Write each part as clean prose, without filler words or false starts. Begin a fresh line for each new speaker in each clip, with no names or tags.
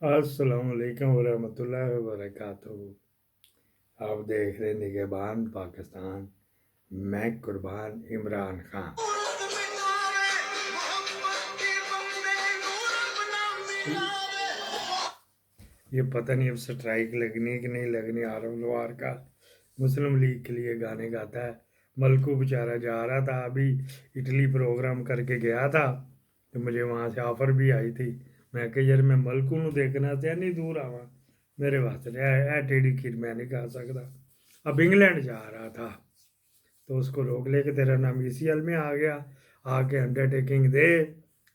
अस्सलाम वालेकुम वरहमतुल्लाहि वबरकातुहू। आप देख रहे निगहबान पाकिस्तान, मैं कुर्बान इमरान खान। ये पता नहीं अब स्ट्राइक लगनी कि नहीं लगनी। आरम लवार का मुस्लिम लीग के लिए गाने गाता है। मलकू बेचारा जा रहा था, अभी इटली प्रोग्राम करके गया था, तो मुझे वहाँ से ऑफर भी आई थी। मैं कहा यार मैं मलकू नूं देखना ते नहीं दूर आवा, मेरे वास्ते ए टेढ़ी खीर मैं नहीं खा सकता। अब इंग्लैंड जा रहा था, तो उसको रोक ले कि तेरा नाम ECL में आ गया, आके अंडरटेकिंग दे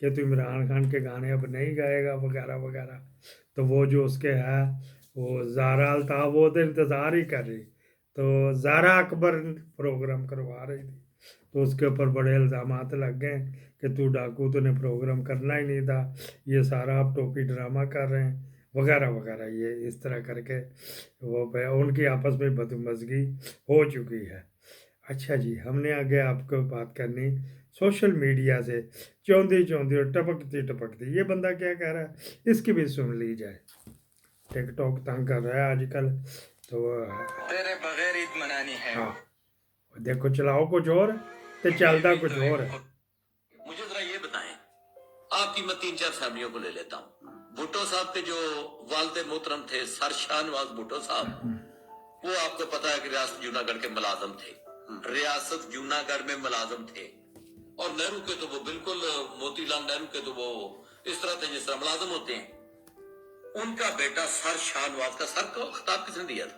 कि तू इमरान खान के गाने अब नहीं गाएगा वगैरह वगैरह। तो वो जो उसके है वो ज़ारा अल्ताफ़, वो तो इंतज़ार ही कर रही, तो ज़ारा अकबर प्रोग्राम करवा रही थी, तो उसके ऊपर बड़े इल्ज़ामात लग गए कि तू डाकू, तूने प्रोग्राम करना ही नहीं था, ये सारा आप टोपी ड्रामा कर रहे हैं वगैरह वगैरह। ये इस तरह करके वो उनकी आपस में बदमज़गी हो चुकी है। अच्छा जी, हमने आगे आपको बात करनी सोशल मीडिया से, चौंधी चौंधी और टपकती टपकती। ये बंदा क्या कह रहा है, इसकी भी सुन ली जाए। टिकटॉक तंग कर रहा है आजकल, तो
तेरे बगैर ईद मनानी है।
हाँ देखो, चलाओ कुछ और तो चलता कुछ और है।
मुझे जरा ये बताएं, आपकी मैं 3-4 फैमिलियों को ले लेता हूँ। भुट्टो साहब के जो वालदे मोहतरम थे सर शाहनवाज भुट्टो साहब, वो आपको पता है कि रियासत जूनागढ़ के मुलाजम थे, रियासत जूनागढ़ में मुलाजम थे। और नेहरू के तो वो बिल्कुल, मोतीलाल नेहरू के तो वो इस तरह थे जिस तरह मुलाजम होते हैं। उनका बेटा सर शाहनवाज का सर को खिताब किसने दिया था?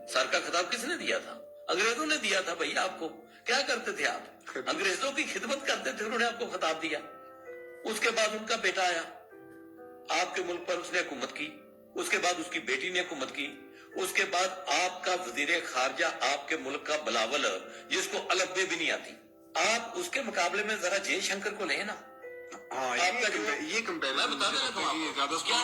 सर का खिताब किसने दिया था? अंग्रेजों ने दिया था भैया आपको। क्या करते थे आप? अंग्रेजों की खिदमत करते थे, उन्होंने आपको खिताब दिया। उसके बाद उनका बेटा आया, आपके मुल्क पर उसने हुकूमत की। उसके बाद उसकी बेटी ने हुकूमत की। उसके बाद आपका वजीर खारजा आपके मुल्क का बिलावल, जिसको अलग भी नहीं आती, आप उसके मुकाबले में जरा जयशंकर को ले ना। आपका ये कंपेयर मैं बता देना तुम, क्या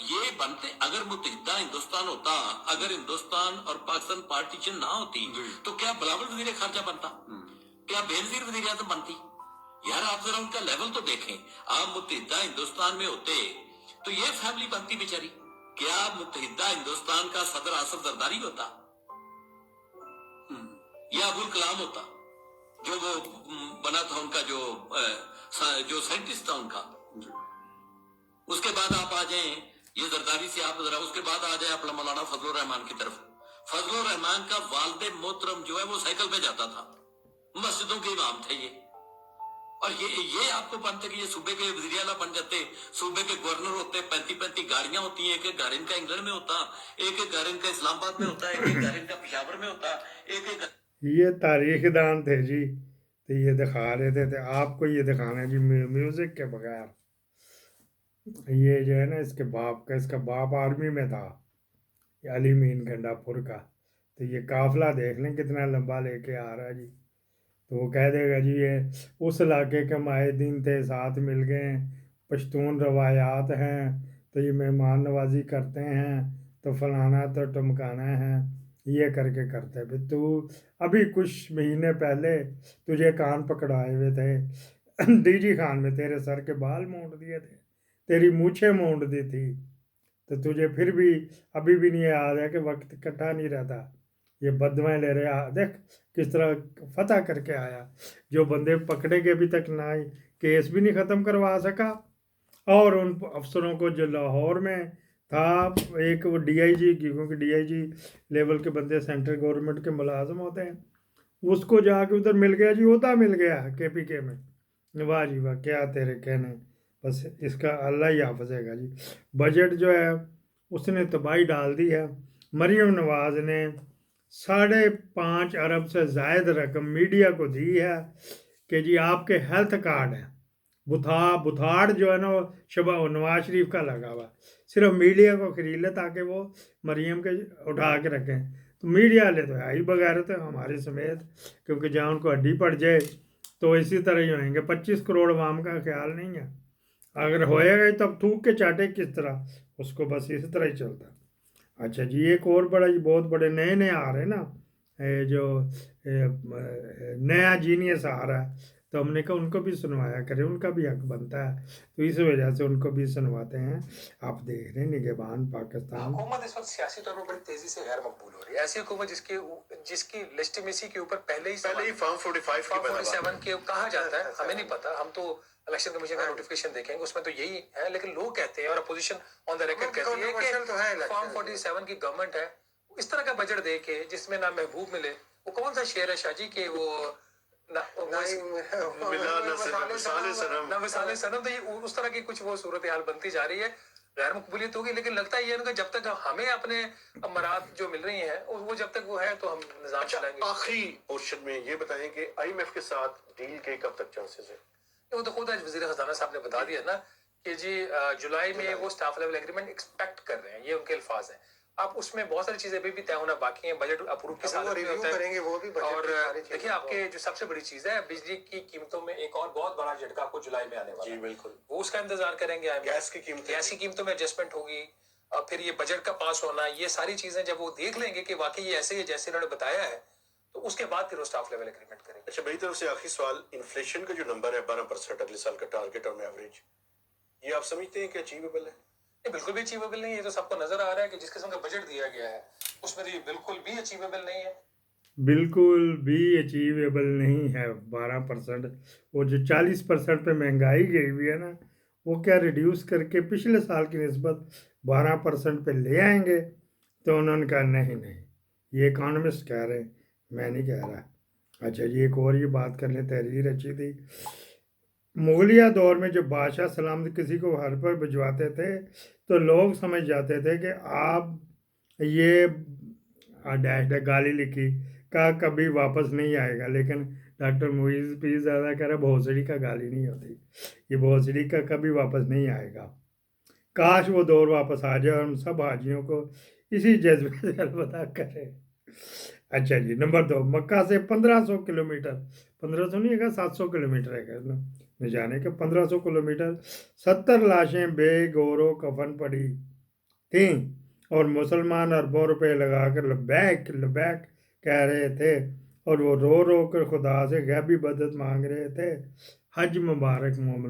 ये बनते अगर मुत्तहिदा हिंदुस्तान होता, अगर हिंदुस्तान और पाकिस्तान पार्टीशन ना होती, तो क्या बिलावल वजीर खारजा बनता? क्या बेनजीर वजीर आजम बनती? यार आप जरा उनका लेवल तो देखें। आप मुत्तहिदा हिंदुस्तान में होते तो ये फैमिली बनती बेचारी। क्या मुत्तहिदा हिंदुस्तान का सदर आसफ जरदारी होता, या अबुल कलाम होता, जो वो बना था उनका, जो साइंटिस्ट था उनका। उसके बाद आप आ जाए ये जरदारी से, आप जरा उसके बाद आ जाए अपना मौलाना फजलुर रहमान की तरफ। फजलुर रहमान का वालदे मोहतरम जो है वो साइकिल पे जाता था, मस्जिदों के इमाम थे ये। और ये आपको बनते कि ये सूबे के वजीर आला बन जाते, सूबे के गवर्नर होते, 35-35 गाड़ियां होती हैं, एक एक घर इनका इंग्लैंड में होता, एक एक घर इनका इस्लामाबाद में होता, एक एक घर इनका पेशावर में होता, एक एक।
ये तारीख दान थे जी, तो ये दिखा रहे थे आपको ये दिखाना है जी म्यूजिक के बगैर। ये जो है ना इसके बाप का, इसका बाप आर्मी में था, अली मीन गंडापुर का। तो ये काफिला देख लें कितना लंबा लेके आ रहा है जी। तो वो कह देगा जी ये उस इलाके के माहिदीन थे, साथ मिल गए, पश्तून रवायात हैं, तो ये मेहमान नवाजी करते हैं, तो फलाना तो टमकाना है, ये करके करते। फिर तू अभी कुछ महीने पहले तुझे कान पकड़ाए हुए थे DG खान में, तेरे सर के बाल मोड़ दिए थे, तेरी मूछें मोड़ दी थी, तो तुझे फिर भी अभी भी नहीं याद है कि वक्त इकट्ठा नहीं रहता। ये बदवाएं ले रहे देख किस तरह फतह करके आया। जो बंदे पकड़े के अभी तक ना ही केस भी नहीं ख़त्म करवा सका, और उन अफसरों को जो लाहौर में था, एक वो DIG की, क्योंकि DIG लेवल के बंदे सेंट्रल गवर्नमेंट के मुलाजम होते हैं, उसको जाके उधर मिल गया जी, होता मिल गया KPK में। वाह जी वाह, क्या तेरे कहने, बस इसका अल्लाह ही हाफिज़ेगा जी। बजट जो है उसने तबाही डाल दी है। मरीम नवाज ने 5.5 अरब से ज़ायद रकम मीडिया को दी है कि जी आपके हेल्थ कार्ड हैं, बुथाड़ जो है ना वो नवाज शरीफ का लगा हुआ, सिर्फ मीडिया को खरीद ले ताकि वो मरीम के उठा के रखें। तो मीडिया वाले तो है ही बगैर, तो हमारे समेत, क्योंकि जहाँ उनको हड्डी पड़ जाए तो इसी तरह ही होएंगे। 25 करोड़ आवाम का ख्याल नहीं है, अगर होएगा ही तब थूक के चाटे किस तरह, उसको बस इसी तरह ही चलता। अच्छा जी, एक और बड़ा जी, बहुत बड़े नए आ रहे हैं ना, जो नया जीनियस आ रहा है, تو ہم نے کہا ان کو بھی سنوایا کریں، ان کا بھی حق بنتا ہے، تو اس وجہ سے ان کو بھی سنواتے ہیں۔ آپ دیکھ رہے ہیں نگہبان پاکستان
حکومت اس وقت سیاسی طور پر بڑی تیزی سے غیر مقبول ہو رہی ہے، ایسی حکومت جس کی لیجٹمیسی کے اوپر پہلے ہی فارم 47 کے کہا جاتا ہے، ہمیں نہیں پتا، ہم تو الیکشن کمیشن کا نوٹیفکیشن دیکھیں گے، اس میں تو یہی ہے، لیکن لوگ کہتے ہیں اور اپوزیشن آن دا ریکارڈ کہتی ہے کہ فارم 47 کی گورنمنٹ ہے، اس طرح کا بجٹ دے کے جس میں نہ محبوب ملے، وہ کون سا شعر ہے شاہ جی کہ وہ نہ وصال صنم، تو یہ اس طرح کی کچھ وہ صورتحال بنتی جا رہی ہے، غیر مقبولیت ہوگی، لیکن لگتا یہ ہے کہ جب تک ہمیں اپنے امرات جو مل رہی ہیں وہ جب تک وہ ہے تو ہم نظام چلائیں گے۔
آخری پورشن میں یہ بتائیں کہ آئی ایم ایف کے ساتھ ڈیل کے کب تک چانسز ہیں؟
وہ تو خود آج وزیر خزانہ صاحب نے بتا دیا نا کہ جی جولائی میں وہ سٹاف لیول ایگریمنٹ ایکسپیکٹ کر رہے ہیں، یہ ان کے الفاظ ہیں۔ اب اس میں بہت ساری چیزیں ابھی بھی طے ہونا باقی ہیں، بجٹ اپروو کی سالت میں ہوتا ہے، اور دیکھیں آپ کے جو سب سے بڑی چیز ہے بجلی کی قیمتوں میں ایک اور بہت بڑا جھٹکا آپ کو جولائی میں آنے والا ہے،
جی بالکل،
وہ اس کا انتظار کریں گے۔
گیس کی
قیمتوں میں ایڈجسٹمنٹ ہوگی، اور پھر یہ بجٹ کا پاس ہونا، یہ ساری چیزیں جب وہ دیکھ لیں گے کہ واقعی یہ ایسے ہی جیسے انہوں نے بتایا ہے، تو اس کے بعد پھر وہ سٹاف لیول ایگریمنٹ کریں گے۔
اچھا، میری طرف سے آخری سوال، انفلیشن کا جو نمبر ہے 12% اگلے سال کا ٹارگٹ آن ایوریج، یہ آپ سمجھتے ہیں کہ اچیویبل ہے؟
یہ بالکل بھی اچیویبل نہیں ہے، یہ تو سب کو نظر آ رہا ہے کہ جس قسم کا بجٹ دیا گیا ہے اس میں تو یہ بالکل بھی اچیویبل نہیں ہے،
بالکل بھی اچیویبل نہیں ہے۔ 12%، وہ جو 40% پہ مہنگائی گئی ہوئی ہے نا، وہ کیا ریڈیوس کر کے پچھلے سال کی نسبت 12% پہ لے آئیں گے؟ تو انہوں نے کہا نہیں، یہ اکانومسٹ کہہ رہے ہیں، میں نہیں کہہ رہا۔ اچھا جی، ایک اور یہ بات کر لیں، تحریر اچھی تھی۔ مغلیہ دور میں جب بادشاہ سلامت کسی کو گھر پر بھجواتے تھے تو لوگ سمجھ جاتے تھے کہ آپ یہ گالی لکھی کا کبھی واپس نہیں آئے گا، لیکن ڈاکٹر معیز پیر زادہ کہہ رہا بھوسڑی کا گالی نہیں ہوتی، یہ بھوسڑی کا کبھی واپس نہیں آئے گا۔ کاش وہ دور واپس آ جائے اور ہم سب حاجیوں کو اسی جذبے سے الوداع کریں۔ اچھا جی، نمبر 2، مکہ سے 1500 کلومیٹر، 1500 نہیں ہے، 700 کلومیٹر ہے نہ جانے کے، 1500 کلومیٹر 70 لاشیں بے گور و کفن پڑی تھیں، اور مسلمان اربوں روپے لگا کر لبیک لبیک کہہ رہے تھے، اور وہ رو رو کر خدا سے غیبی مدد مانگ رہے تھے۔ حج مبارک مومن۔